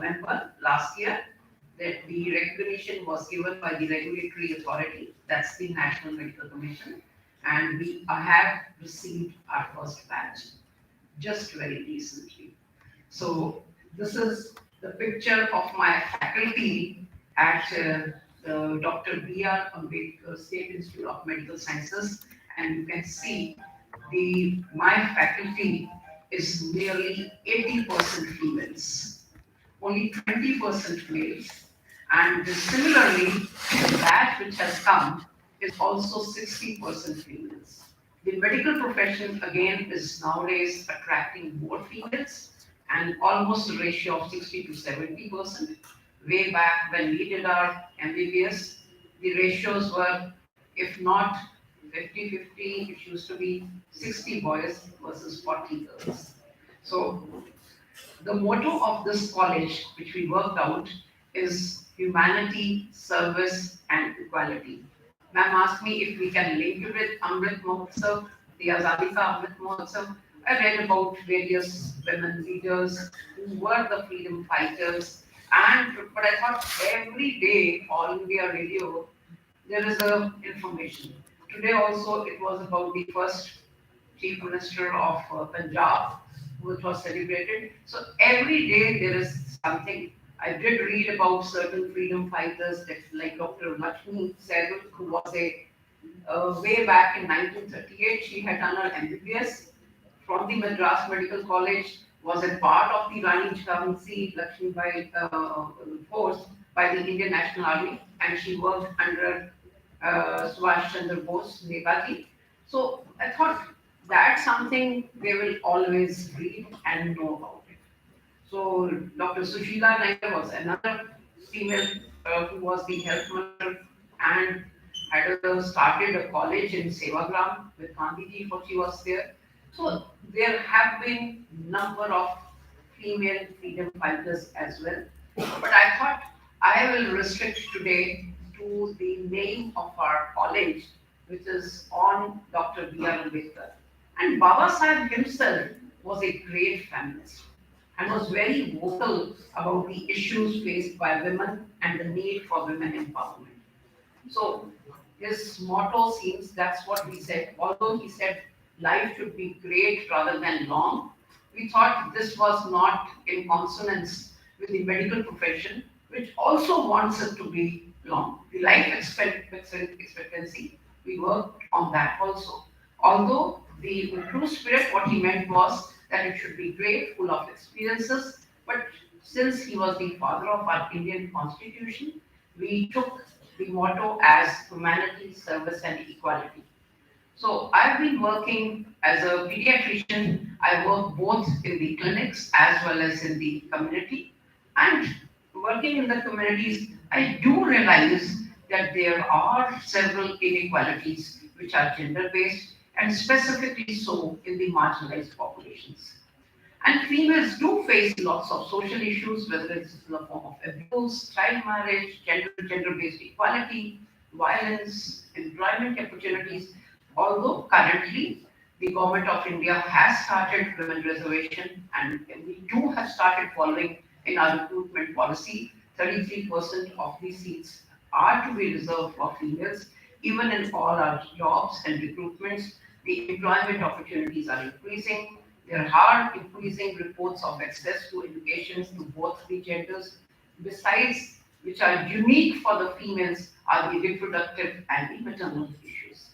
November last year that the recognition was given by the regulatory authority, that's the National Medical Commission, and we have received our first batch just very recently. So this is the picture of my faculty at the Dr. B.R. Ambedkar State Institute of Medical Sciences, and you can see my faculty is nearly 80% females, only 20% males, and similarly, the batch which has come is also 60% females. The medical profession again is nowadays attracting more females and almost a ratio of 60 to 70%. Way back when we did our MBBS, the ratios were, if not 50-50, it used to be 60 boys versus 40 girls. So the motto of this college, which we worked out, is humanity, service, and equality. Ma'am asked me if we can link it with Amrit Mahotsav, the Azadi Ka Amrit Mahotsav. I read about various women leaders who were the freedom fighters, and but I thought every day, All India Radio, there is a information. Today also, it was about the first Chief Minister of Punjab, which was celebrated. So every day there is something. I did read about certain freedom fighters, like Dr. Lakshmi Sehgal, who was a way back in 1938. She had done her MBBS from the Madras Medical College, was a part of the Rani Jhansi Lakshmi Bai force by the Indian National Army, and she worked under Subhash Chandra Bose, Netaji. So I thought that's something they will always read and know about it. So Dr. Sushila Nair was another female who was the health minister and had started a college in Sevagram with Gandhiji when she was there. So there have been number of female freedom fighters as well. But I thought I will restrict today to the name of our college, which is on Dr. B.R. Ambedkar. And Baba Sahib himself was a great feminist and was very vocal about the issues faced by women and the need for women empowerment. So his motto seems that's what he said. Although he said life should be great rather than long, we thought this was not in consonance with the medical profession, which also wants it to be long. The life expectancy, we worked on that also. Although the true spirit, what he meant was that it should be great, full of experiences. But since he was the father of our Indian Constitution, we took the motto as humanity, service, and equality. So I've been working as a pediatrician. I work both in the clinics as well as in the community. And working in the communities, I do realize that there are several inequalities which are gender based and specifically so in the marginalized populations. And females do face lots of social issues, whether it's in the form of abuse, child marriage, gender-based equality, violence, employment opportunities. Although currently the government of India has started women reservation, and we do have started following in our recruitment policy. 33% of these seats are to be reserved for females. Even in all our jobs and recruitments, the employment opportunities are increasing. There are increasing reports of access to education to both the genders. Besides, which are unique for the females, are the reproductive and the maternal issues.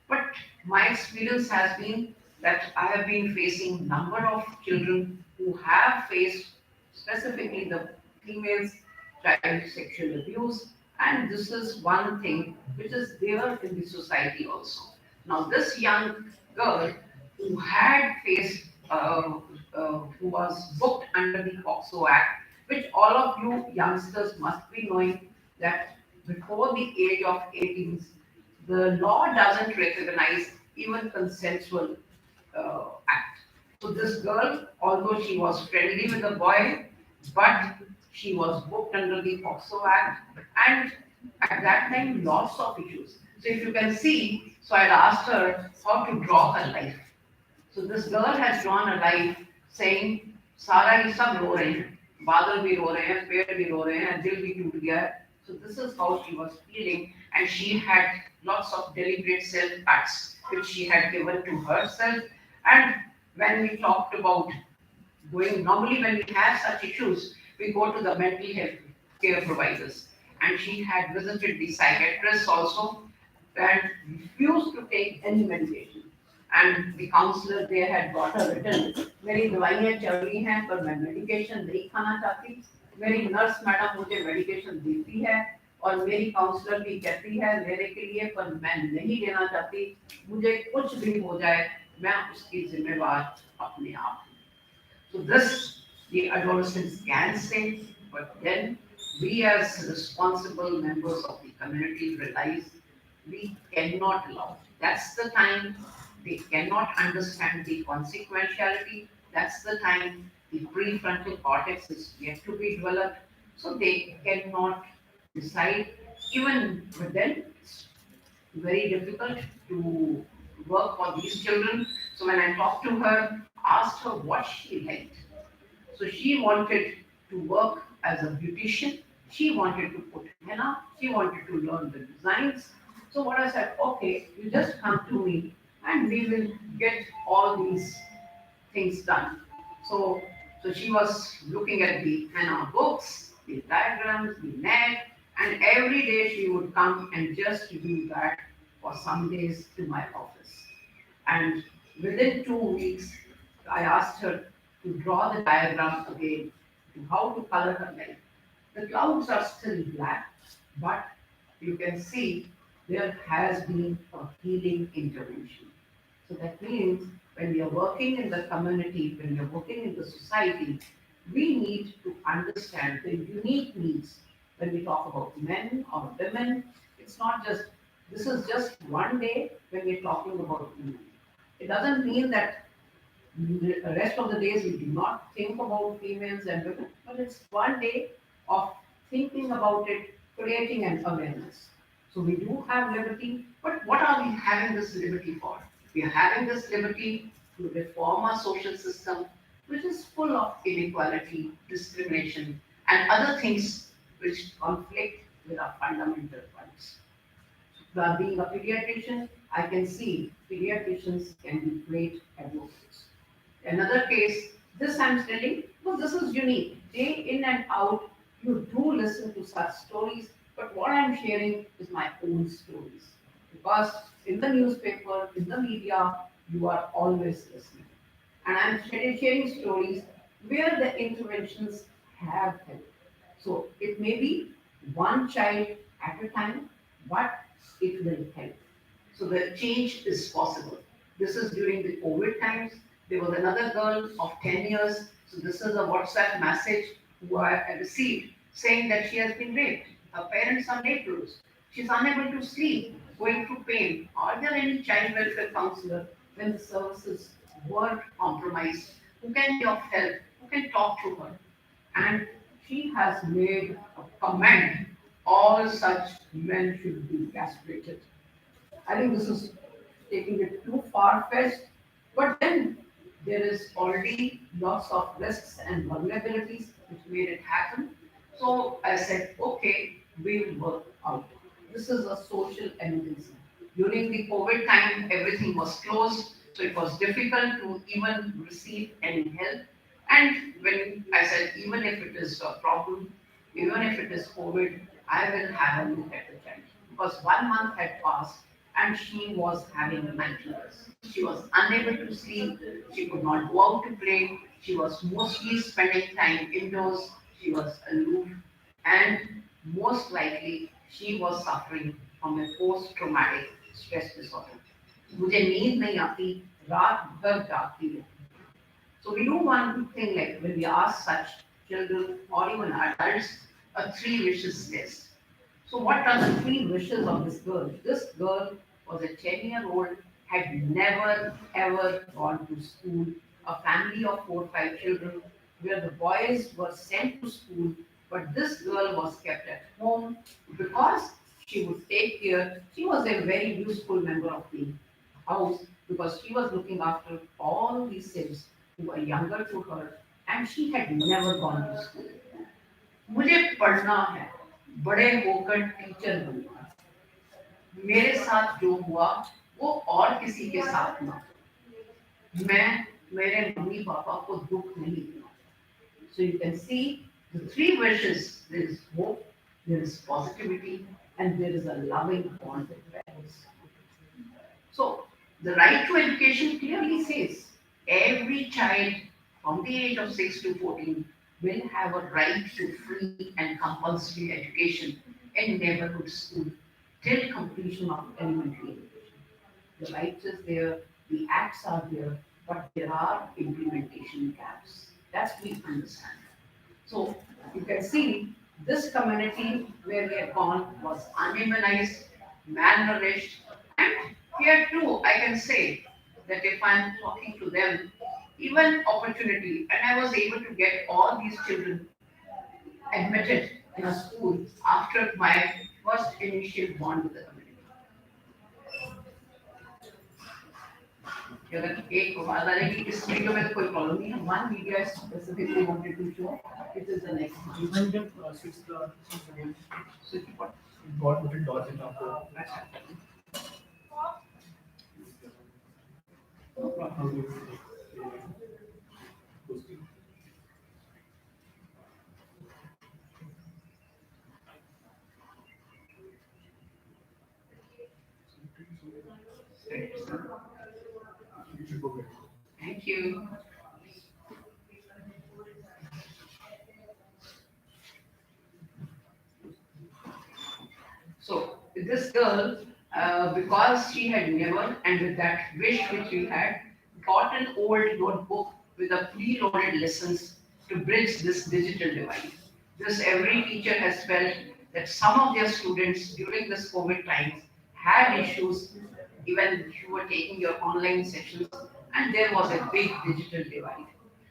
But my experience has been that I have been facing number of children who have faced specifically the females child sexual abuse, and this is one thing which is there in the society also. Now this young girl who had faced who was booked under the POXO Act, which all of you youngsters must be knowing that before the age of 18, the law doesn't recognize even consensual act. So this girl, although she was friendly with the boy, but she was booked under the POXO Act, and at that time, lots of issues. So if you can see, so I'd asked her how to draw her life. So this girl has drawn a life saying, "Sara ye sab ro rahe hain, बादल भी रो रहे हैं, पेड़ भी रो रहे हैं, दिल भी टूट गया है. So this is how she was feeling, and she had lots of deliberate self acts which she had given to herself. And when we talked about going, normally when we have such issues, we go to the mental health care providers. And she had visited the psychiatrist also and refused to take any medication. And the counselor there had got her written, मेरी दवाइयाँ चल रही हैं पर मैं medication नहीं खाना चाहती. मेरी नर्स मैडम मुझे मेडिकेशन देती है और मेरी काउंसलर भी कहती है लेने के लिए पर मैं नहीं लेना चाहती. मुझे कुछ भी हो जाए मैं उसकी जिम्मेवार अपने आप. So this the adolescents can say, but then we as responsible members of the community realize we cannot allow. That's the time they cannot understand the consequentiality. That's the time the prefrontal cortex is yet to be developed. So they cannot decide. Even with them, it's very difficult to work for these children. So when I talked to her, asked her what she liked. So she wanted to work as a beautician. She wanted to put henna. She wanted to learn the designs. So what I said, okay, you just come to me and we will get all these things done. So, so she was looking at the henna books, the diagrams, the net, and every day she would come and just do that for some days to my office. And within 2 weeks, I asked her to draw the diagram again, to how to color her life. The clouds are still black, but you can see there has been a healing intervention. So that means when we are working in the community, when we are working in the society, we need to understand the unique needs. When we talk about men or women, it's not just, this is just one day when we're talking about women. It doesn't mean that the rest of the days we do not think about females and women, but it's one day of thinking about it, creating an awareness. So we do have liberty, but what are we having this liberty for? We are having this liberty to reform our social system, which is full of inequality, discrimination, and other things which conflict with our fundamental rights. Being a pediatrician, I can see pediatricians can be great advocates. Another case, this I'm telling, because this is unique. Day in and out, you do listen to such stories, but what I'm sharing is my own stories. Because in the newspaper, in the media, you are always listening. And I'm sharing stories where the interventions have helped. So it may be one child at a time, but it will help. So the change is possible. This is during the COVID times. There was another girl of 10 years. So this is a WhatsApp message who I received saying that she has been raped. Her parents are neighbors. She's unable to sleep, going through pain. Are there any child welfare counselor when the services were compromised? Who can be of help? Who can talk to her? And she has made a comment, all such men should be castrated. I think this is taking it too far-fetched, but then there is already lots of risks and vulnerabilities which made it happen. So I said, okay, we will work out. This is a social emergency. During the COVID time, everything was closed, so it was difficult to even receive any help. And when I said, even if it is a problem, even if it is COVID, I will have a look at the child. Because 1 month had passed and she was having nightmares. She was unable to sleep, she could not go out to play, she was mostly spending time indoors, she was aloof, and most likely she was suffering from a post-traumatic stress disorder. मुझे नींद नहीं आती, रात भर जागती रहती. So we do one thing like when we ask such children or even adults a three wishes list. So what are the three wishes of this girl? This girl was a 10-year-old, had never ever gone to school, a family of 4 or 5 children, where the boys were sent to school, but this girl was kept at home because she would take care. She was a very useful member of the house because she was looking after all these kids who were younger to her, and she had never gone to school. मुझे पढ़ना है, बड़े होकर teacher बनना है। मेरे साथ जो हुआ वो और किसी के साथ ना हो। मैं मेरे मम्मी पापा को दुख नहीं दूंगा। So you can see the three wishes. There is hope, there is positivity, and there is a loving bond with parents. So the right to education clearly says every child from the age of 6 to 14 will have a right to free and compulsory education in neighborhood school till completion of elementary education. The rights is there, the acts are there, but there are implementation gaps. That's we understand. So you can see this community where we have gone was unimmunized, malnourished, and here too I can say that if I'm talking to them, even opportunity, and I was able to get all these children admitted in a school after my first initial bond with the community. अगर एक आवाज आ रही है कि इस video में तो कोई प्रॉब्लम नहीं है one video is specifically wanted to show it is the next one. You can switch the again. Switch what? God put it dot in after. अच्छा How do you you should go back. thank you. So this girl, because she had never, and with that wish which she had, got an old notebook with a preloaded lessons to bridge this digital divide. This every teacher has felt that some of their students during this COVID times had issues even if you were taking your online sessions, and there was a big digital divide.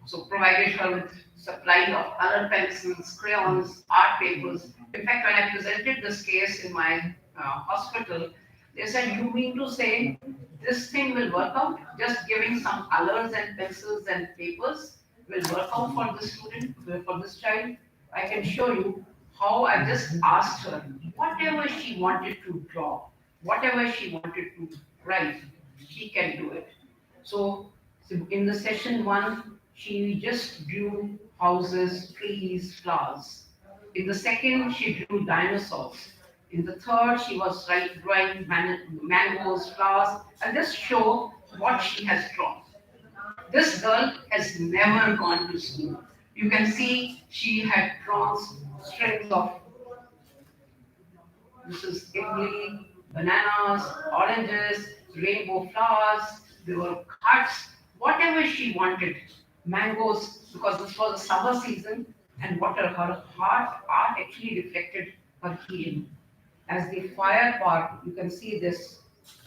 So provided her with supply of color pencils, crayons, art papers. In fact, when I presented this case in my hospital, they said, "You mean to say this thing will work out? Just giving some colors and pencils and papers will work out for the student, for this child?" I can show you how I just asked her whatever she wanted to draw, whatever she wanted to write, she can do it. So in the session one, she just drew houses, trees, flowers. In the second, she drew dinosaurs. In the third, she was drawing mangoes, flowers, and just show what she has drawn. This girl has never gone to school. You can see she had drawn strings of this is Italy, bananas, oranges, rainbow flowers, there were cuts, whatever she wanted. Mangoes, because this was a summer season, and water, her heart art actually reflected her healing. As the fire part, you can see this.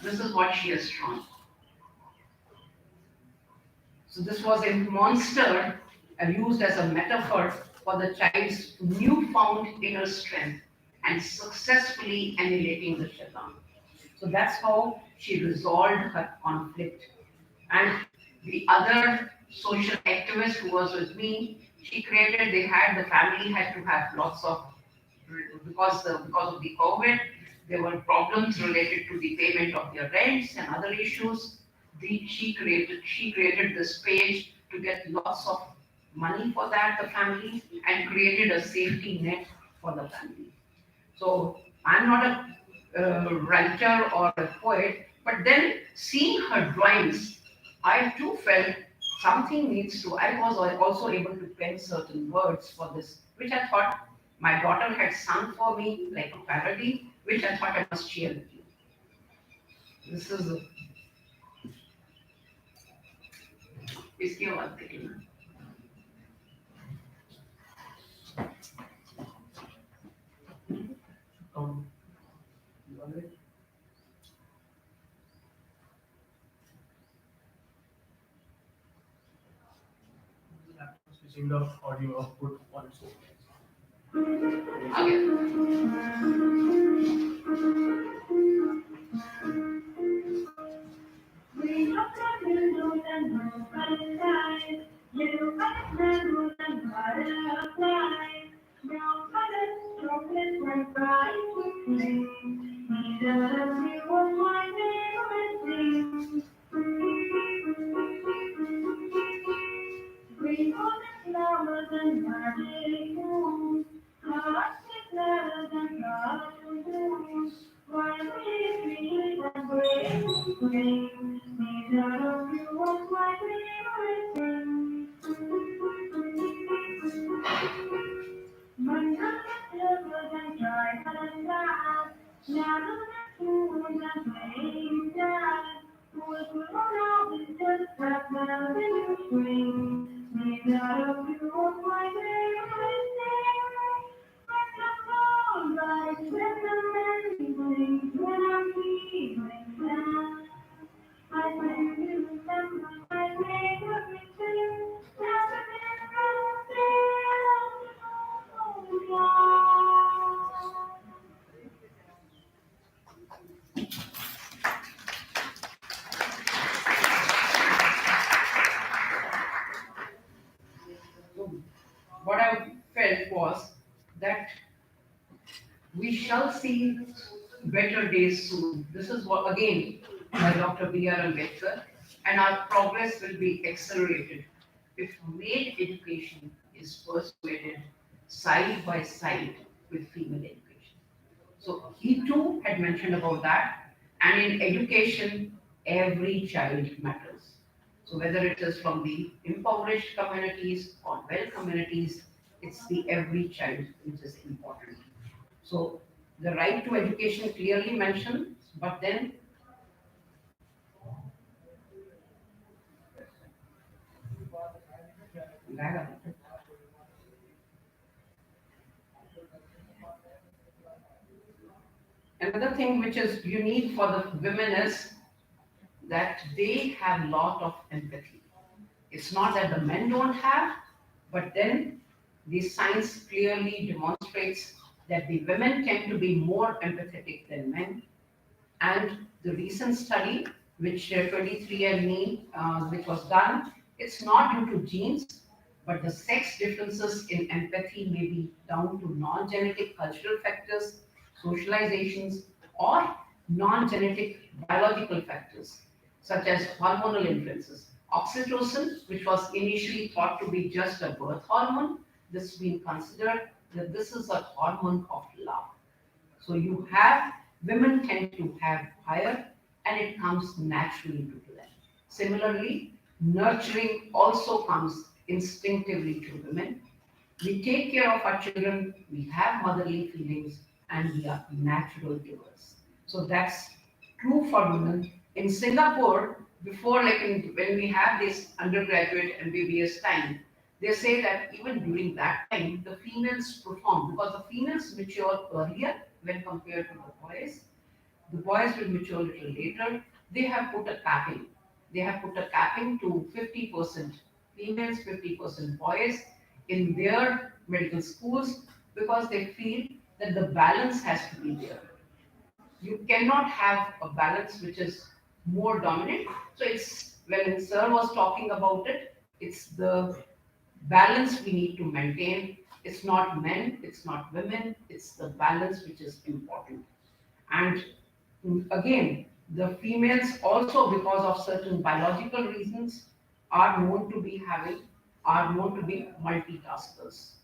This is what she has drawn. So this was a monster used as a metaphor for the child's newfound inner strength and successfully annihilating the shaitan. So that's how she resolved her conflict. And the other social activist who was with me, she created, the family had to have lots of, because of the COVID, there were problems related to the payment of their rents and other issues. She created this page to get lots of money for that, the family, and created a safety net for the family. So I'm not a writer or a poet, but then seeing her drawings, I too felt something needs to. I was also able to pen certain words for this, which I thought my daughter had sung for me like a parody, which I thought I must share with you. This is इसके बाद करेंगे. You want it? Switching the audio output on its own. Okay. Let my pride to sing. Jesus, you was my favorite thing. Green on the flowers and magic moon. Hearts with letters and cartoons. Why we feel and brave to spring. Neither of you was my favorite thing. Manana flowers and joy and laugh. Now the tunes and playing dance. Was always just that love in spring. Neither of you was my favorite thing. When the moonlight, when the rain blings, when I'm feeling down. I bring you remember my favorite thing. Never been So what I felt was that we shall see better days soon. This is what again by Dr. B.R. Ambedkar, and our progress will be accelerated if male education is persuaded side by side with female education. So he too had mentioned about that. And in education, every child matters. So whether it is from the impoverished communities or well communities, it's the every child which is important. So the right to education clearly mentioned, but then another thing which is unique for the women is that they have lot of empathy. It's not that the men don't have, but then the science clearly demonstrates that the women tend to be more empathetic than men. And the recent study, which 23andMe, which was done, it's not due to genes, but the sex differences in empathy may be down to non-genetic cultural factors, socializations, or non-genetic biological factors, such as hormonal influences. Oxytocin, which was initially thought to be just a birth hormone, this has been considered that this is a hormone of love. So you have women tend to have higher and it comes naturally to them. Similarly, nurturing also comes instinctively to women. We take care of our children, we have motherly feelings, and we are natural givers. So that's true for women. In Singapore, before when we have this undergraduate MBBS time, they say that even during that time, the females perform because the females mature earlier when compared to the boys. The boys will mature a little later. They have put a capping. They have put a capping to 50% females, 50% boys in their medical schools because they feel that the balance has to be there. You cannot have a balance which is more dominant. So it's when Sir was talking about it, it's the balance we need to maintain. It's not men, it's not women, it's the balance which is important. And again, the females also, because of certain biological reasons, are known to be multitaskers.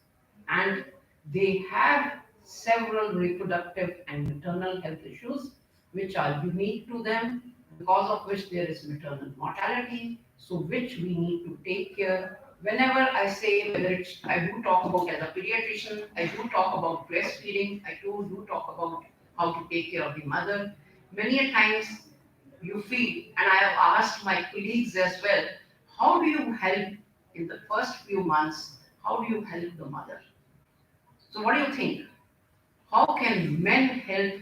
And they have several reproductive and maternal health issues which are unique to them, because of which there is maternal mortality, so which we need to take care. Whenever I say, whether it's, I do talk about as a pediatrician, I do talk about breastfeeding, I do talk about how to take care of the mother. Many a times you feel, and I have asked my colleagues as well, how do you help in the first few months? How do you help the mother? So, what do you think? How can men help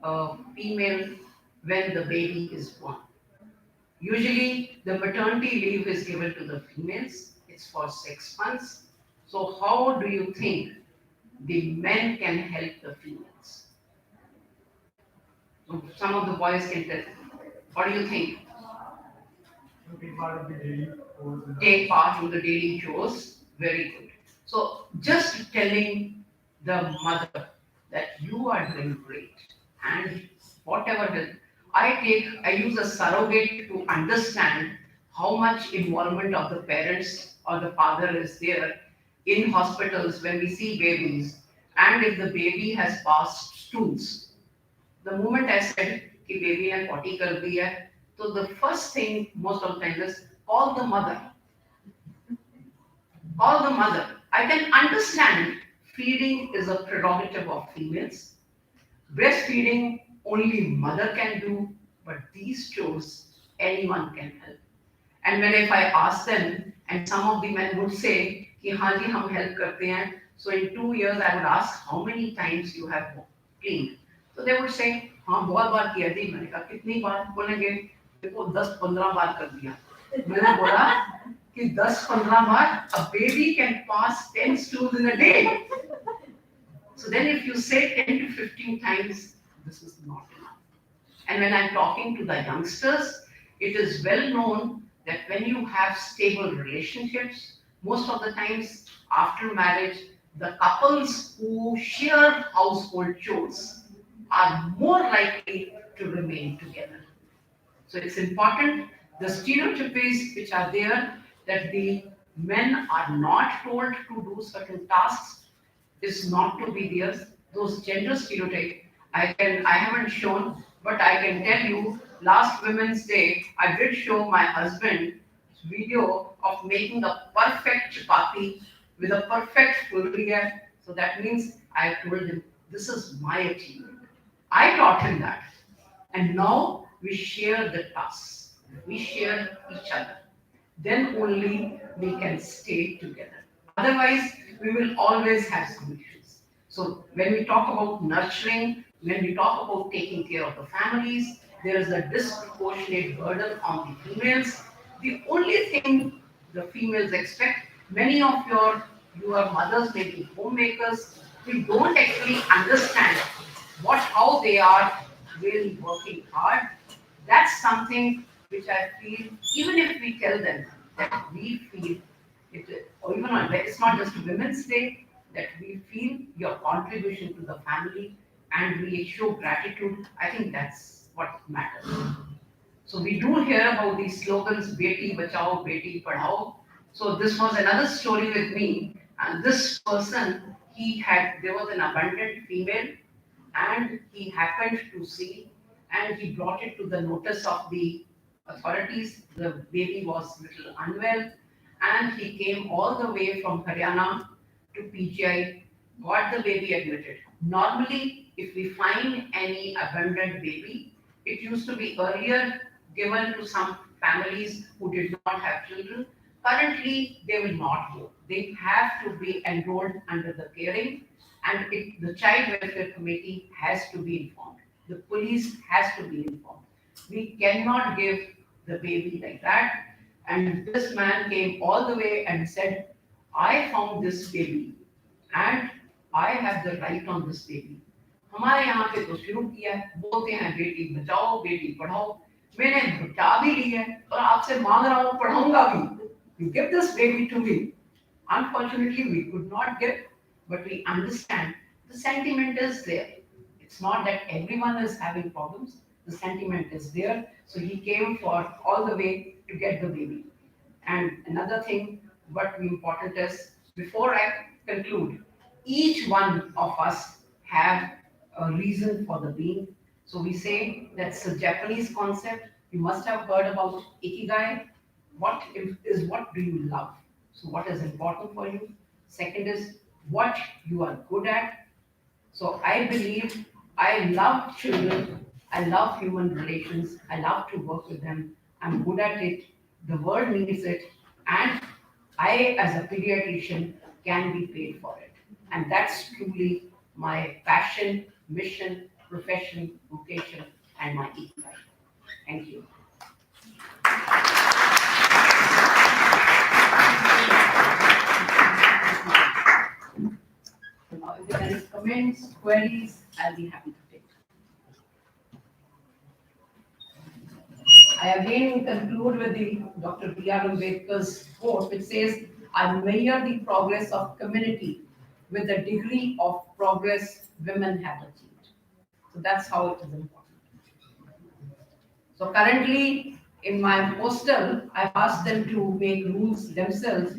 a female when the baby is born? Usually, the maternity leave is given to the females, it's for 6 months. So, how do you think the men can help the females? So, some of the boys can tell. What do you think? To be part of the daily course in Take part in the daily chores. Very good. So, just telling the mother that you are doing great. And whatever it is, I use a surrogate to understand how much involvement of the parents or the father is there in hospitals when we see babies. And if the baby has passed stools, the moment I said कि baby ने potty कर दी है, so the first thing most of the time is call the mother. Call the mother. I can understand feeding is a prerogative of females. Breastfeeding only mother can do, but these chores anyone can help. And when if I ask them, and some of the men would say कि हाँ जी हम help करते हैं. So in 2 years I would ask how many times you have cleaned. So they would say हाँ बहुत बार किया जी. मैंने कहा कितनी बार? बोलेंगे देखो 10-15 बार कर दिया. मैंने बोला कि 10-15 बार a baby can pass 10 stools in a day. So then if you say 10 to 15 times, this is not enough. And when I'm talking to the youngsters, it is well known that when you have stable relationships, most of the times after marriage, the couples who share household chores are more likely to remain together. So it's important. The stereotypes which are there that the men are not told to do certain tasks is not to be there. Those gender stereotype I haven't shown, but I can tell you last Women's Day I did show my husband video of making a perfect chapati with a perfect fulbriya. So that means I told him this is my achievement. I taught him that. And now we share the tasks. We share each other. Then only we can stay together. Otherwise, we will always have some issues. So when we talk about nurturing, when we talk about taking care of the families, there is a disproportionate burden on the females. The only thing the females expect, many of your mothers may be homemakers, we don't actually understand how they are really working hard. That's something which I feel, even if we tell them that we feel it, or even on, it's not just Women's Day, that we feel your contribution to the family and we show gratitude. I think that's what matters. So we do hear about these slogans, Beti Bachao, Beti Padhao. So this was another story with me. And this person, there was an abundant female and he happened to see and he brought it to the notice of the authorities. The baby was little unwell and he came all the way from Haryana to PGI, got the baby admitted. Normally, if we find any abandoned baby, it used to be earlier given to some families who did not have children. Currently, they will not go. They have to be enrolled under the caring, and the child welfare committee has to be informed. The police has to be informed. We cannot give the baby like that. And this man came all the way and said, I found this baby and I have the right on this baby. हमारे यहाँ पे तो शुरू किया है, बोलते हैं बेटी बचाओ बेटी पढ़ाओ. मैंने बचा भी ली है और आपसे मांग रहा हूँ पढ़ाऊंगा भी. You give this baby to me. Unfortunately, we could not give, but we understand the sentiment is there. It's not that everyone is having problems. The sentiment is there. So he came for all the way to get the baby. And another thing, what important is, before I conclude, each one of us have a reason for the being. So we say that's a Japanese concept. You must have heard about Ikigai. What do you love? So what is important for you? Second is what you are good at. So I believe I love children. I love human relations. I love to work with them. I'm good at it. The world needs it. And I, as a pediatrician, can be paid for it. And that's truly my passion, mission, profession, vocation, and my ikigai. Thank you. So now, if there is comments, queries, I'll be happy to take. I again conclude with the Dr. B.R. Ambedkar's quote, which says, I measure the progress of community with the degree of progress women have achieved. So that's how it is important. So currently in my hostel, I've asked them to make rules themselves,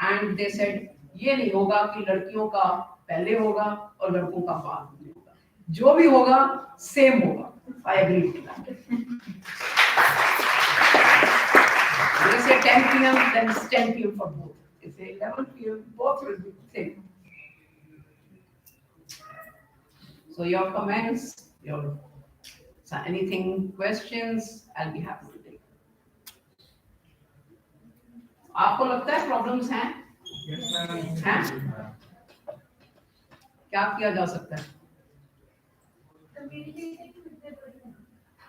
and they said ये नहीं होगा कि लड़कियों का पहले होगा और लड़कों का बाद में होगा, जो भी होगा सेम होगा. I agree with that. They say 10 p.m. then it's 10 p.m. for both. They say 11 p.m. both will be same. So your comments, your so anything questions, I'll be happy to take. आपको लगता है problems हैं? Yes, ma'am. हैं? क्या किया जा सकता है?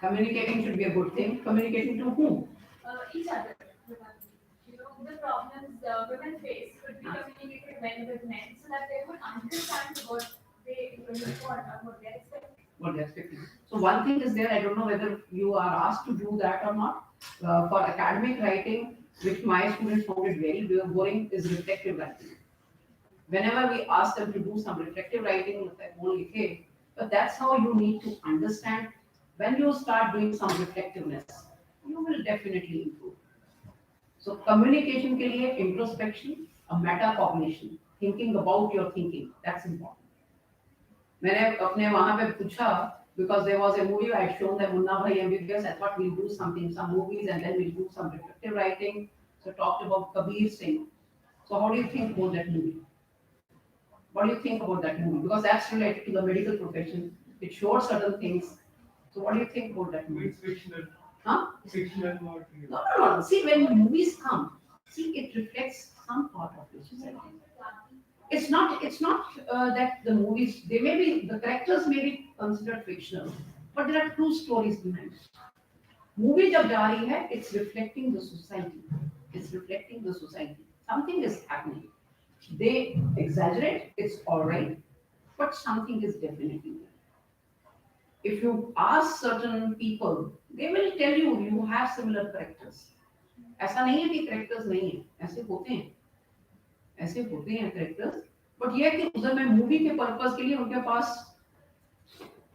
Communicating should be a good thing. Communicating to whom? Each other. You know, the problems women face could be communicated well with men so that they would understand what they really want or what they're expecting. What they're expecting. So one thing is there, I don't know whether you are asked to do that or not. For academic writing, which my students found it very boring, is reflective writing. Whenever we ask them to do some reflective writing, but that's how you need to understand. When you start doing some reflectiveness, you will definitely improve. So communication के लिए introspection, a metacognition, thinking about your thinking, that's important. मैंने अपने वहाँ पे पूछा, because there was a movie I had shown them Munna Bhai MBBS. I thought we'll do something, some movies, and then we'll do some reflective writing. So talked about Kabir Singh. So how do you think about that movie? What do you think about that movie? Because that's related to the medical profession. It shows certain things. So what do you think about that movie? It's fictional. Huh? Fictional, not real. No. See, when movies come, see, it reflects some part of your society. It's not that the movies, they may be, the characters may be considered fictional, but there are true stories behind it. Movie जब जा रही है, it's reflecting the society. It's reflecting the society. Something is happening. They exaggerate, it's all right, but something is definitely there. If you ask certain people, they will tell you have similar characters. ऐसा नहीं है कि characters नहीं है, ऐसे होते हैं characters, but ये है कि उधर में movie के purpose के लिए उनके पास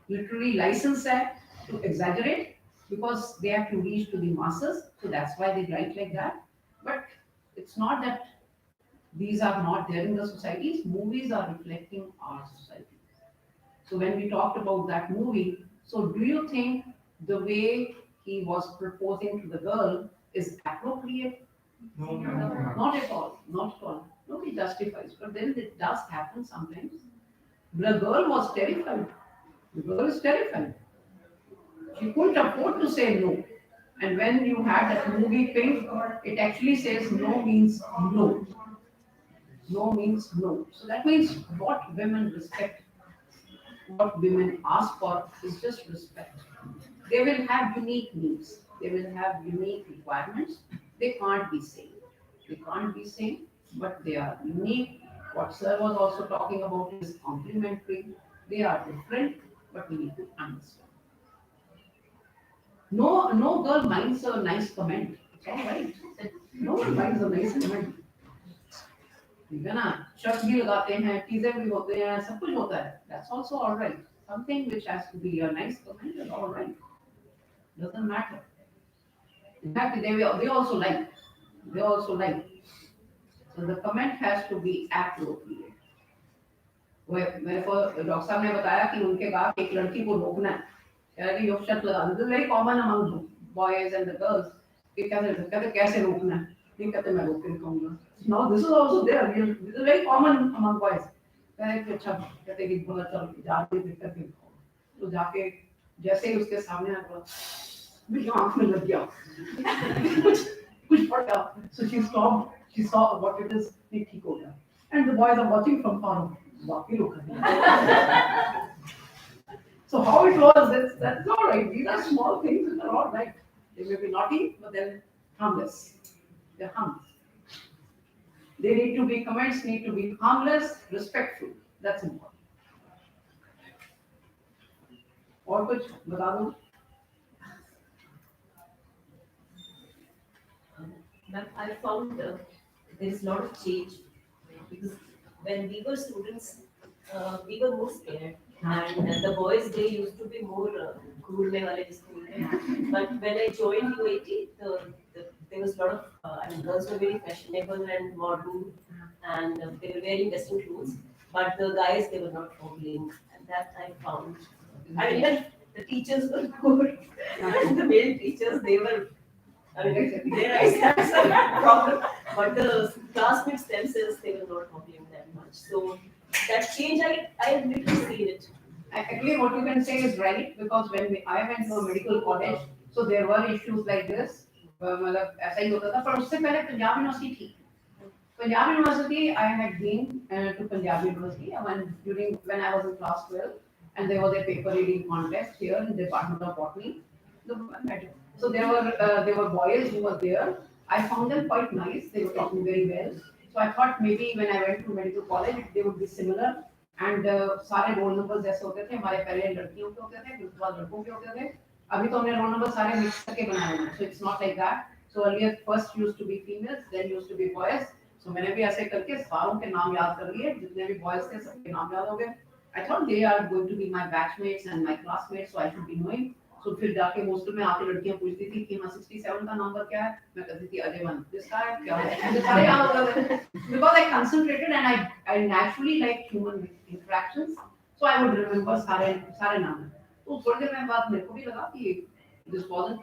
literally license है to exaggerate because they have to reach to the masses, so that's why they write like that. But it's not that these are not there in the societies. Movies are reflecting our society. So when we talked about that movie, so do you think the way he was proposing to the girl is appropriate? No, ma'am. Not at all. Not at all. Nobody justifies. But then it does happen sometimes. The girl was terrified. The girl is terrified. She couldn't afford to say no. And when you had that movie Pink, it actually says no means no. No means no. So that means what women respect, what women ask for is just respect. They will have unique needs. They will have unique requirements. They can't be same. They can't be same, but they are unique. What Sir was also talking about is complementary. They are different, but we need to understand. No girl minds a nice comment. It's all right. No one minds a nice comment. ठीक है ना, shirt भी लगाते हैं, teaser भी होते हैं, सब कुछ होता है. That's also all right. Something which has to be a nice comment is all right. Doesn't matter. In fact, they also like. They also like. So the comment has to be appropriate. मेरे को doctor साहब ने बताया कि उनके बाद एक लड़की को रोकना है. कह रहे कि योग शर्ट लगा दो. Very common among boys and the girls. कि कहते कैसे रोकना है? नहीं कहते मैं रोक के दिखाऊंगा. Now this is also there. This is very common among boys. कह रहे कि अच्छा कहते कि बोला चल जाके देख करके दिखाओ. तो जाके जैसे ही उसके सामने आया मेरी आंख में लग गया. कुछ पड़ गया. So she stopped. She saw what it is. नहीं ठीक हो गया. And the boys are watching from far. बाकी लोग कर रहे हैं. So how it was, that's all right. These are small things and they're all right. They may be naughty, but they're harmless. They're harmless. They need to be, comments need to be harmless, respectful. That's important. और कुछ बता दो. Ma'am, I found there is a lot of change because when we were students, we were more scared. And the boys, they used to be more cool mein wale जिसको बोलते हैं. But when I joined UAT, there was a lot of, I mean, girls were very fashionable and modern, and they were wearing western clothes. But the guys, they were not following, and that I found. I mean, even the teachers were good, and the male teachers, they were. I mean, their eyes had some problem, but the classmates themselves, they were not following that much. So that change, I literally seen it. Actually, what you can say is right because I went to a medical college, so there were issues like this. मतलब ऐसा ही होता था पर उससे पहले Punjab university थी. Punjab University, I had been to Punjab University when I was in class 12, and there was a paper reading contest here in the Department of Botany. So there were boys who were there. I found them quite nice. They were talking very well. So I thought maybe when I went to medical college, they would be similar. And सारे roll number जैसे होते थे हमारे पहले लड़कियों के होते थे फिर उसके बाद लड़कों के होते थे. अभी तो हमने रोल नंबर सारे मिक्स करके बनाए हैं. So it's not like that. So earlier first used to be females, then used to be boys. So मैंने भी ऐसे करके सारों के नाम याद कर लिए जितने भी बॉयज थे सबके नाम याद हो गए. I thought they are going to be my batchmates and my classmates, so I should be knowing. So फिर जाके हॉस्टल में आके लड़कियां पूछती थी कि हाँ 67 का नंबर क्या है. मैं कहती थी अजय वन किसका है क्या है. मुझे सारे याद हो गए because I concentrated and I naturally like human interactions, so I would remember सारे सारे नाम. तो थोड़ी देर में बाद मेरे को भी लगा कि this wasn't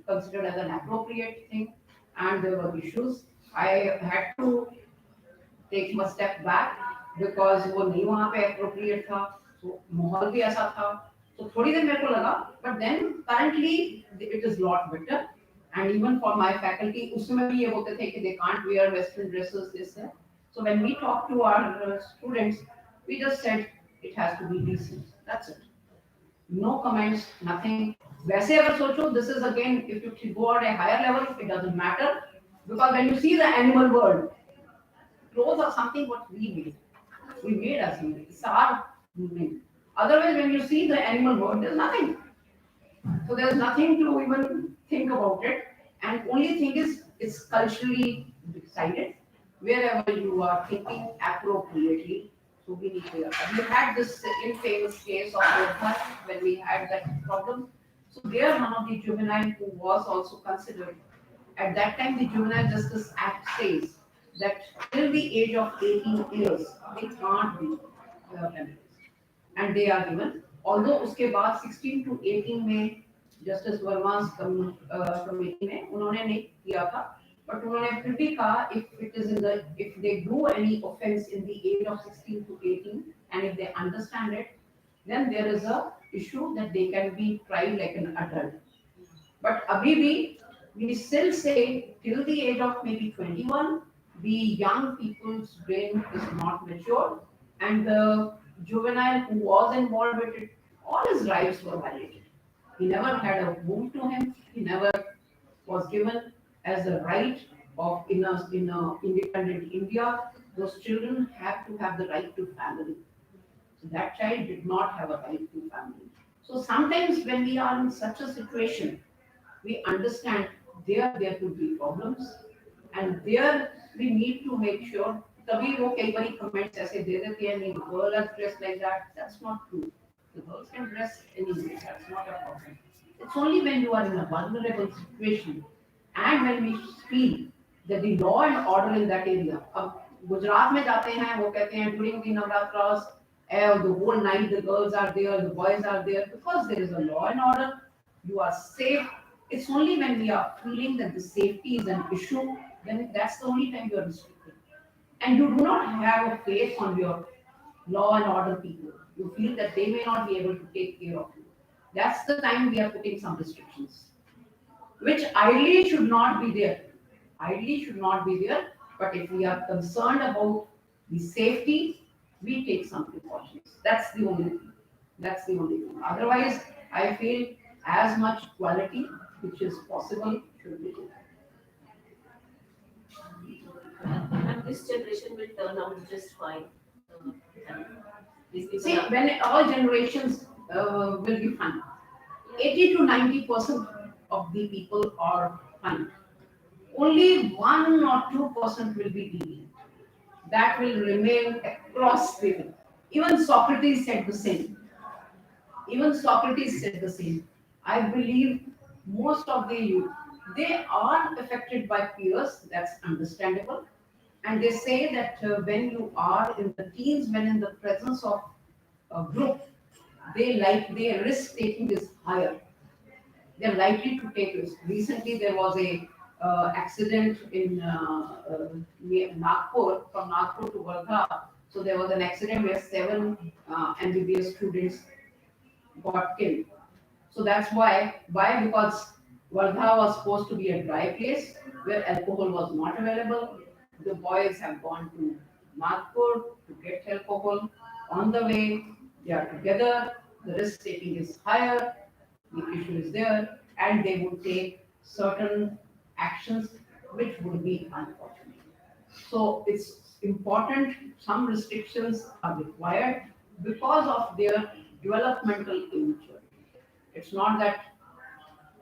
considered as an appropriate thing and there were issues. I had to take a step back because वो नहीं वहाँ पे appropriate था. So माहौल भी ऐसा था. So थोड़ी देर मेरे को लगा, but then currently it is lot better. And even for my faculty, उसमें भी ये बोलते थे कि they can't wear western dresses this that. So when we talk to our students, we just said it has to be decent. That's it. No comments, nothing. वैसे अगर सोचो, this is again if you go at a higher level, it doesn't matter because when you see the animal world, clothes are something what we made. We made as humans. It's our movement. Otherwise, when you see the animal world, there's nothing. So there's nothing to even think about it. And only thing is, it's culturally decided. Wherever you are thinking appropriately, so we need to. We had this infamous case of Yodha when we had that problem. So there, one of the juvenile who was also considered. At that time, the Juvenile Justice Act says that till the age of 18 years, they can't be penalized. And they are given. Although उसके बाद 16 to 18 में justice वर्मा's committee में उन्होंने नहीं किया था, but उन्होंने फिर भी कहा if they do any offense in the age of 16 to 18 and if they understand it, then there is a issue that they can be tried like an adult. But अभी भी we still say till the age of maybe 21, the young people's brain is not mature, and the juvenile who was involved with it, all his rights were violated. He never had a womb to him. He never was given as the right of in a independent India. Those children have to have the right to family. So that child did not have a right to family. So sometimes when we are in such a situation, we understand there could be problems and there we need to make sure तभी वो कई बारी comments ऐसे दे देते हैं नहीं girl are dressed like that. That's not true. The girls can dress anyway. That's not a problem. It's only when you are in a vulnerable situation and when we feel that the law and order in that area. अब गुजरात में जाते हैं वो कहते हैं during the navratras the whole night the girls are there, the boys are there because there is a law and order. You are safe. It's only when we are feeling that the safety is an issue, then that's the only time you are restricted. And you do not have a faith on your law and order people. You feel that they may not be able to take care of you. That's the time we are putting some restrictions, which ideally should not be there. Ideally should not be there, but if we are concerned about the safety, we take some precautions. That's the only thing. That's the only thing. Otherwise, I feel as much quality which is possible should be there. And this generation will turn out just fine. And these people See, are, when all generations will be fine, 80 to 90% of the people are fine. Only 1 or 2% will be deviant. That will remain across the Even Socrates said the same. Even Socrates said the same. I believe most of the youth, they are affected by peers, that's understandable. And they say that when you are in the teens, when in the presence of a group, their risk taking is higher. They're likely to take risk. Recently, there was a accident in near Nagpur, from Nagpur to Wardha. So there was an accident where seven MBBS students got killed. So that's why. Why? Because Wardha was supposed to be a dry place where alcohol was not available. The boys have gone to Nagpur to get alcohol. On the way, they are together. The risk taking is higher. The issue is there, and they would take certain actions which would be unfortunate. So it's important. Some restrictions are required because of their developmental immaturity. It's not that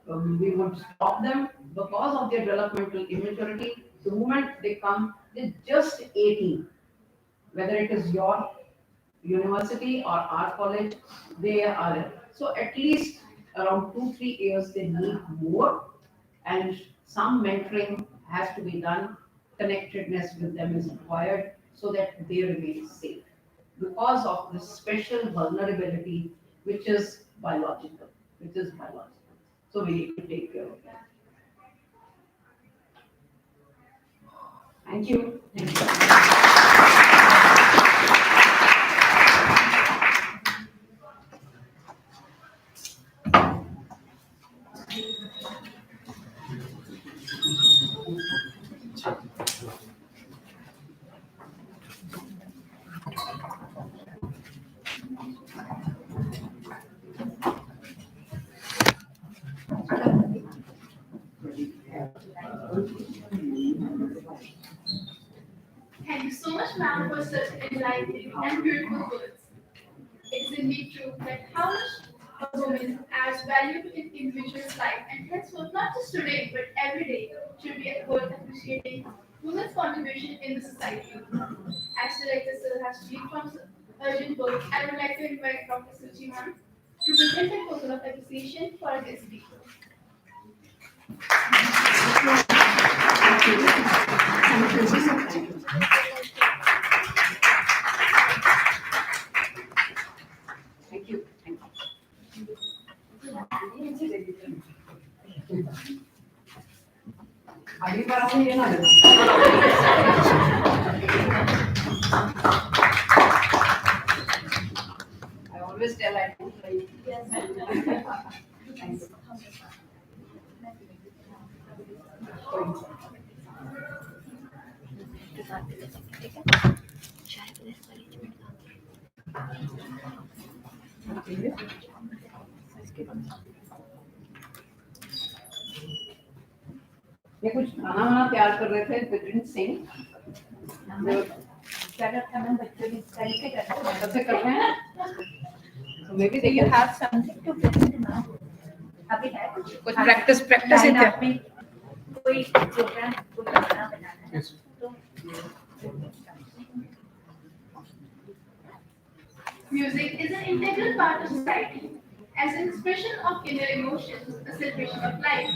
we would stop them because of their developmental immaturity. The moment they come, they're just 18. Whether it is your university or our college, they are. So at least around 2-3 years they need more, and some mentoring has to be done. Connectedness with them is required so that they remain safe because of the special vulnerability which is biological, which is biological. So we need to take care of that. Thank you. Thank you so much, ma'am, for such enlightening and beautiful words. It is indeed true that how much a woman adds value to an individual's life and henceforth, not just today, but every day, should be worth appreciating women's contribution in the society. As Director Sir has to leave from urgent work, I would like to invite Dr. Suchi ma'am to present a token of appreciation for our guest speaker. Thank you. Thank you. अगली बार आपने ये ना देना। I always tell I don't like. Yes, Thank you. ये कुछ खाना वाना तैयार कर रहे थे, they didn't sing. कैसे कर रहे हैं? So maybe they You can have something to present now. अभी है कुछ कुछ practice line है up में कोई प्रोग्राम को बनाना है तो music is an integral part of society as an expression of inner emotions, a celebration of life,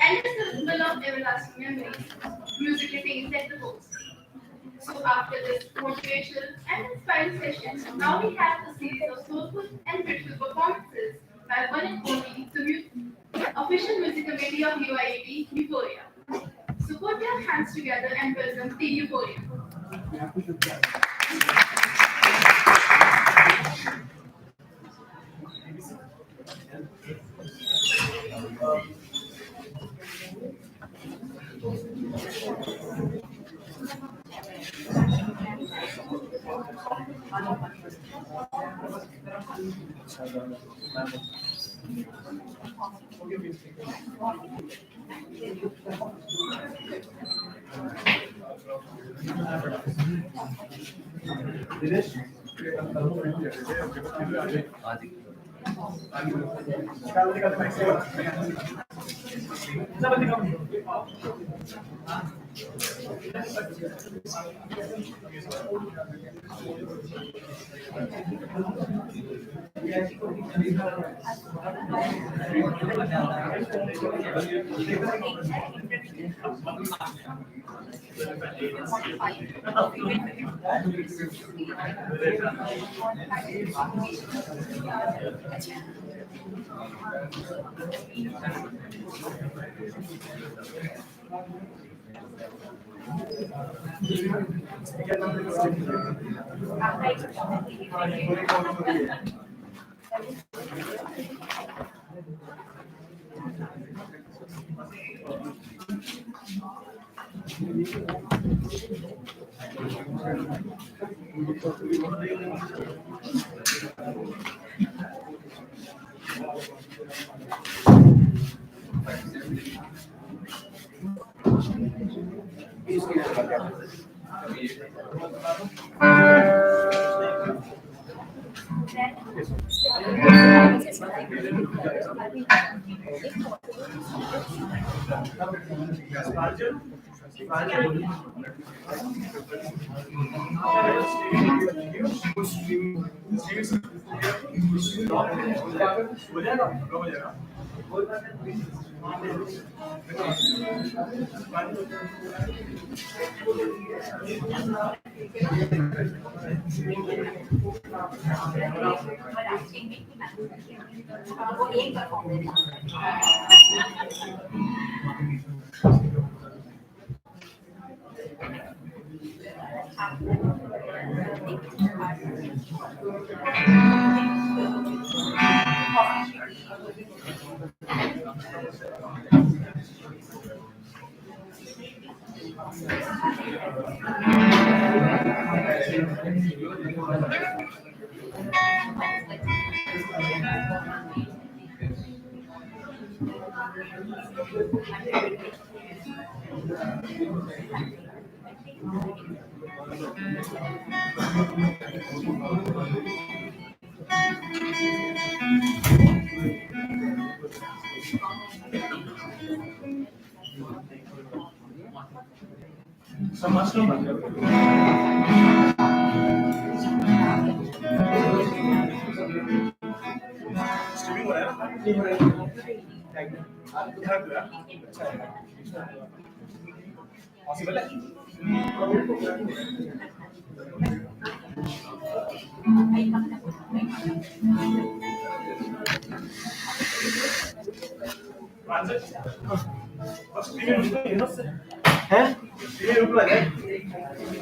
and a symbol of everlasting memories. Music retains at the host. So after this motivational and inspiring session, now we have a series of soulful and beautiful performances by one and only the official music committee of UIAT, Euphoria. So put your hands together and welcome Team Euphoria.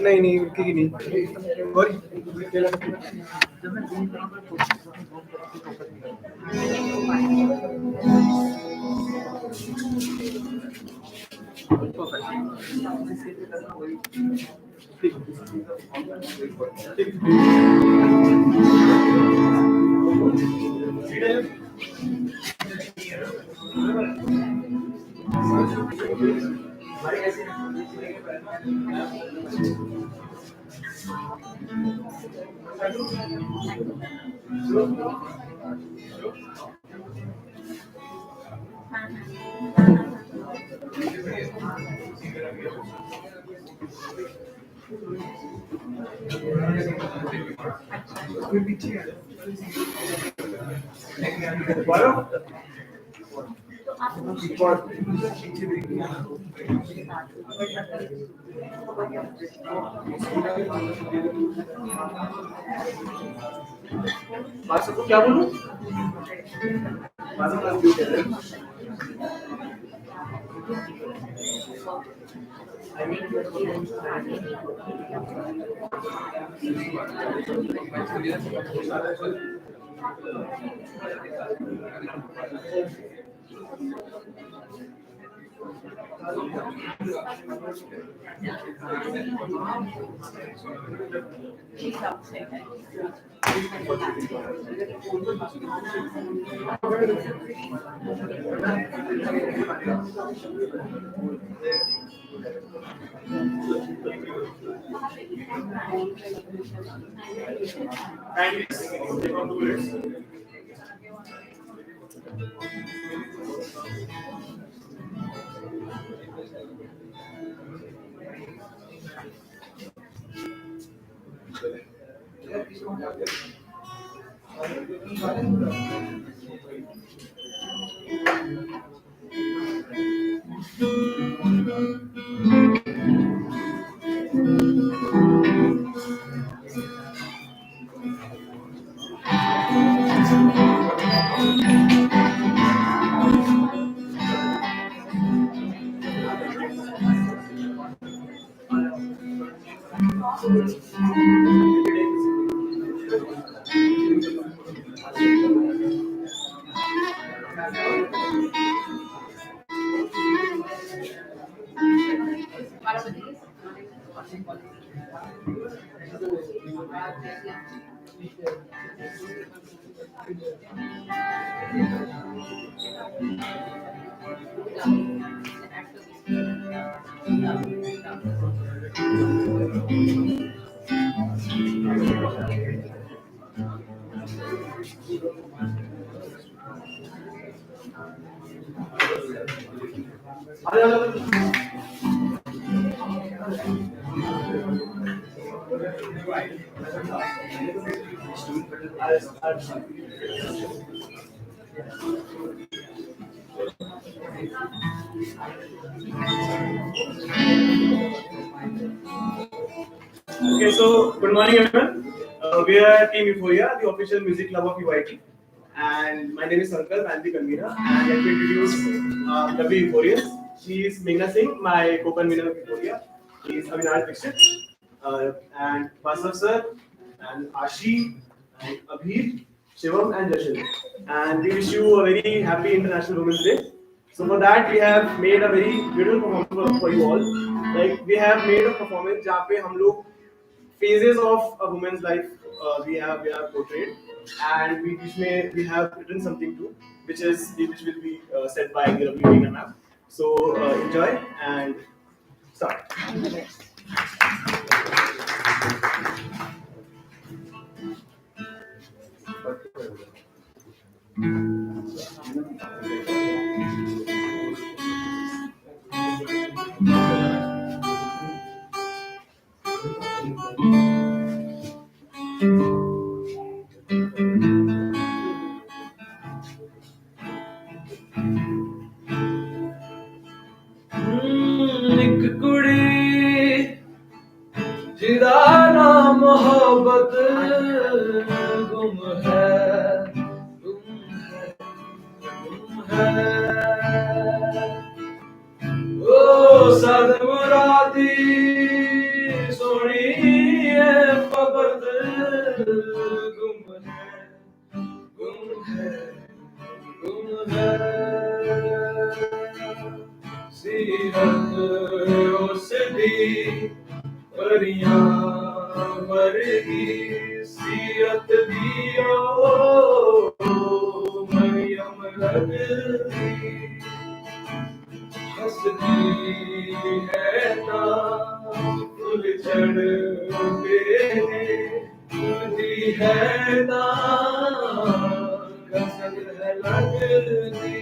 नहीं नहीं की नहीं और सबको क्या बोलूं Okay, so good morning everyone. We are Team Euphoria, the official music club of UIT. And my name is Sankar, I'm the convener. And let me introduce lovely Euphorians. She is Meghna Singh, my co-convener of Euphoria. He is Avinash Dixit. And Vasav sir, and Ashi, and Abhir, Shivam, and Jashan. And we wish you a very happy International Women's Day. So for that, we have made a very beautiful performance for you all. Like we have made a performance जहाँ पे हम लोग phases of a woman's life we have portrayed, and we have written something too, which will be said by the lovely Meghna ma'am. So enjoy and start. एक कुड़ी जिदा ना मोहब्बत गुम है ओ सद मुरादी सोनी है फकत गुम है सीरत उसदी परियां वर्गी सीरत दियो मरियम लगदी हंसदी है ना फूल चढ़ते फूलती है ना गजल है लगदी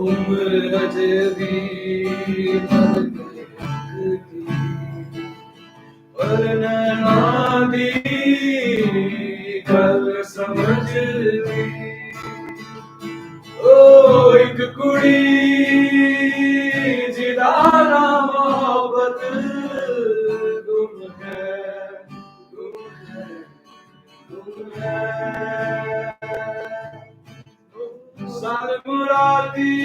उम्र अजबी पर नैना दी गल समझदी ओ एक कुड़ी जिदा ना मोहब्बत गुम है साल मुरादी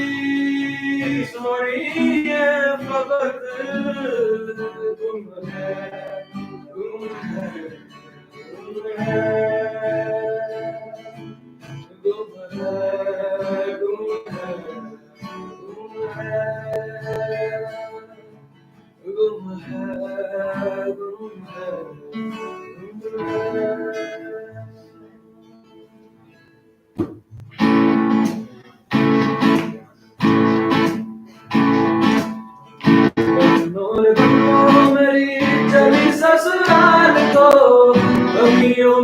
सोनी है फकत गुम है गुम है गुम है गुम है गुम है गुम है गुम है मेरी चली ससुराल को अखियों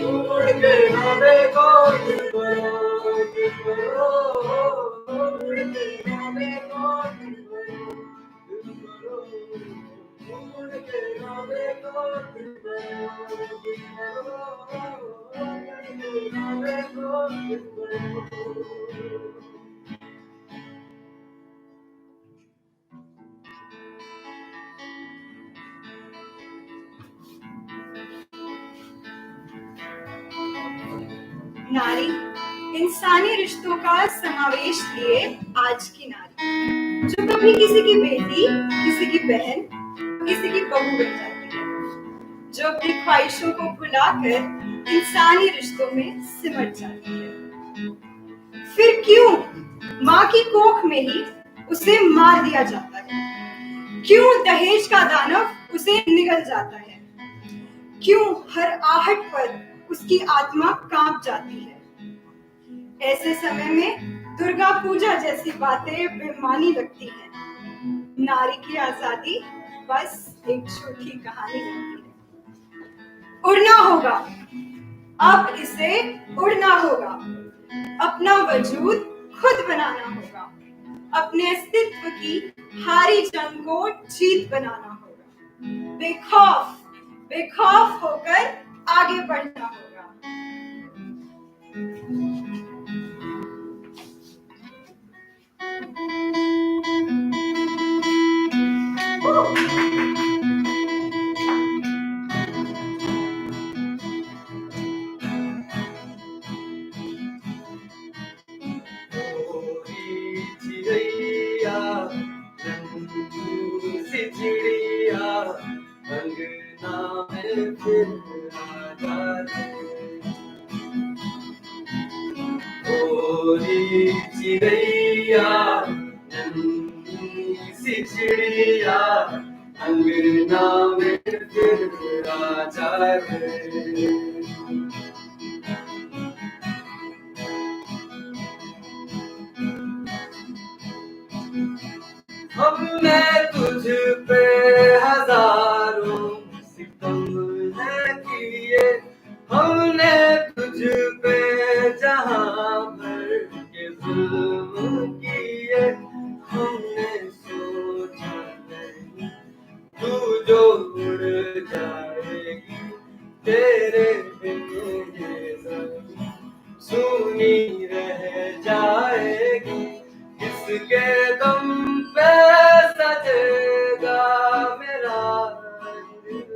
मुड़ के ना देखो दिलबरो, दिलबरो, मुड़ के ना देखो दिलबरो, दिलबरो, मुड़ के ना देखो दिलबरो, दिलबरो, मुड़ के ना देखो दिलबरो। नारी इंसानी रिश्तों का समावेश लिए आज की नारी, जो कभी किसी की बेटी, किसी की बहन, किसी की बहू बन जाती है, जो अपनी ख्वाहिशों को भुलाकर इंसानी रिश्तों में सिमट जाती है। फिर क्यों माँ की कोख में ही उसे मार दिया जाता है? क्यों दहेज का दानव उसे निगल जाता है? क्यों हर आहट पर उसकी आत्मा कांप जाती है? ऐसे समय में दुर्गा पूजा जैसी बातें बेमानी लगती हैं। नारी की आजादी बस एक झूठी कहानी लगती है। उड़ना होगा, अब इसे उड़ना होगा, अपना वजूद खुद बनाना होगा, अपने अस्तित्व की हारी जंग को जीत बनाना होगा, बेखौफ बेखौफ होकर आगे बढ़ना होगा। चिड़ैया नन्ही सी चिड़िया अंगना में फिर आ जाती। भोली चिड़ैया नन्ही सी चिड़िया अंगना में फिर आ जाती। हमने तुझ पे हजारों सितम है किए, हमने तुझ पे जहां भर के जुल्म किए, हमने सोचा नहीं तू जो उड़ जाएगी, तेरे बिन ये ज़मीं सूनी रह जाएगी। किसके दम पे सजेगा मेरा दिल?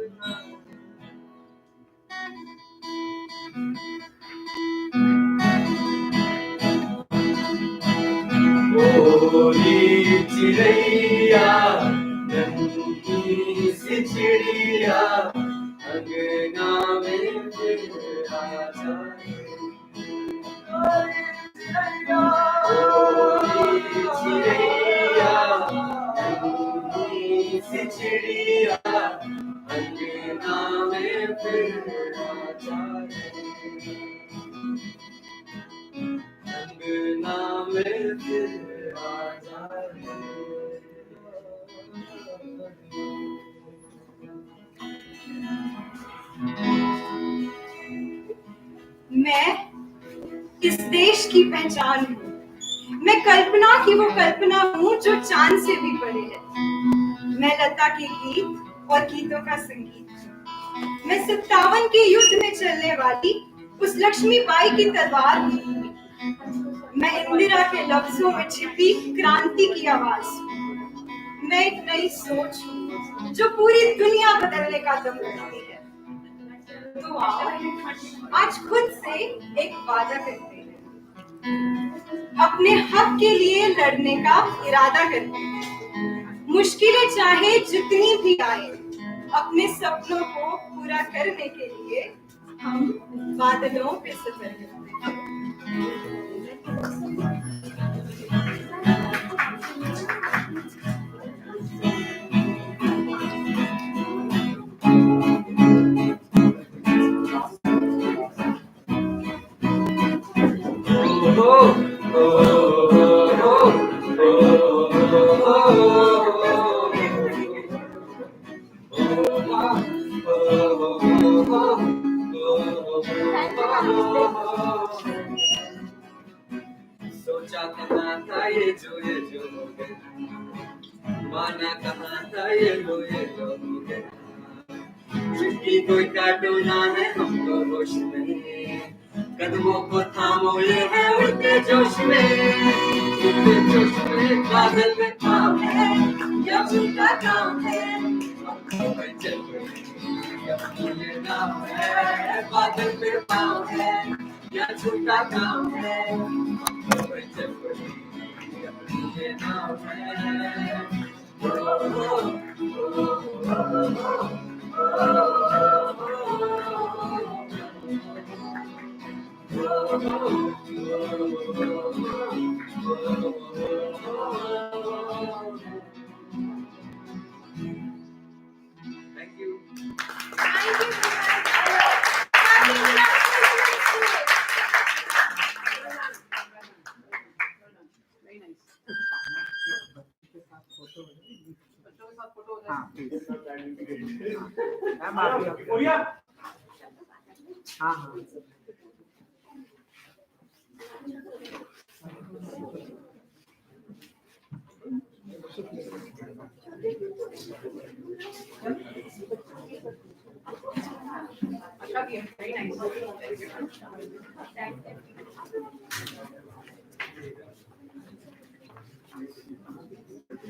भोली चिड़ैया नन्ही सी चिड़िया अंगना में फिर आ जाए। चिड़ैया नन्ही सी चिड़िया अंगना में फिर आ जाए, अंगना में फिर आ जाए। मैं इस देश की पहचान हूँ, मैं कल्पना की वो कल्पना हूँ जो चांद से भी परे है। मैं लता के गीत और गीतों का संगीत, मैं 57 के युद्ध में चलने वाली उस लक्ष्मीबाई की तलवार हूँ। मैं इंदिरा के लफ्जों में छिपी क्रांति की आवाज हूँ। मैं एक नई सोच हूँ जो पूरी दुनिया बदलने का दम रखती है। तो आओ आज खुद से एक वादा करते हैं, अपने हक के लिए लड़ने का इरादा करते हैं। मुश्किलें चाहे जितनी भी आए, अपने सपनों को पूरा करने के लिए हम बादलों पे सफर करते हैं। सोचा कहाँ था ये जो हो गया, माना कहाँ था ये लो हो गया। चुटकी कोई काटो ना है हमको होश में, कदमों को थामो ये है उड़ते जोश में, उड़ते जोश में। बादल में पाँव है या झूठा काम है, आँखों में चल रही या ये नाम है। बादल में पाँव है या झूठा काम है, आँखों में चल रही या ये नाम है। ओ, ओ, ओ, Thank you. Very nice. हाँ प्लीज मैम आप Korea. हाँ हाँ अच्छा किया, very nice.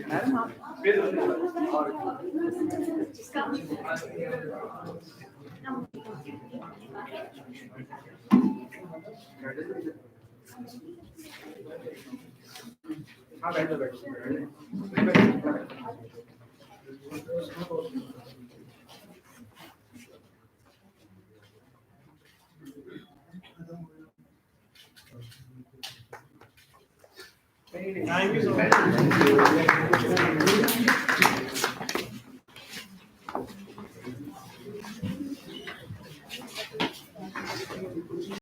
मैडम आप हाँ बैठ जाओ Thank you so much.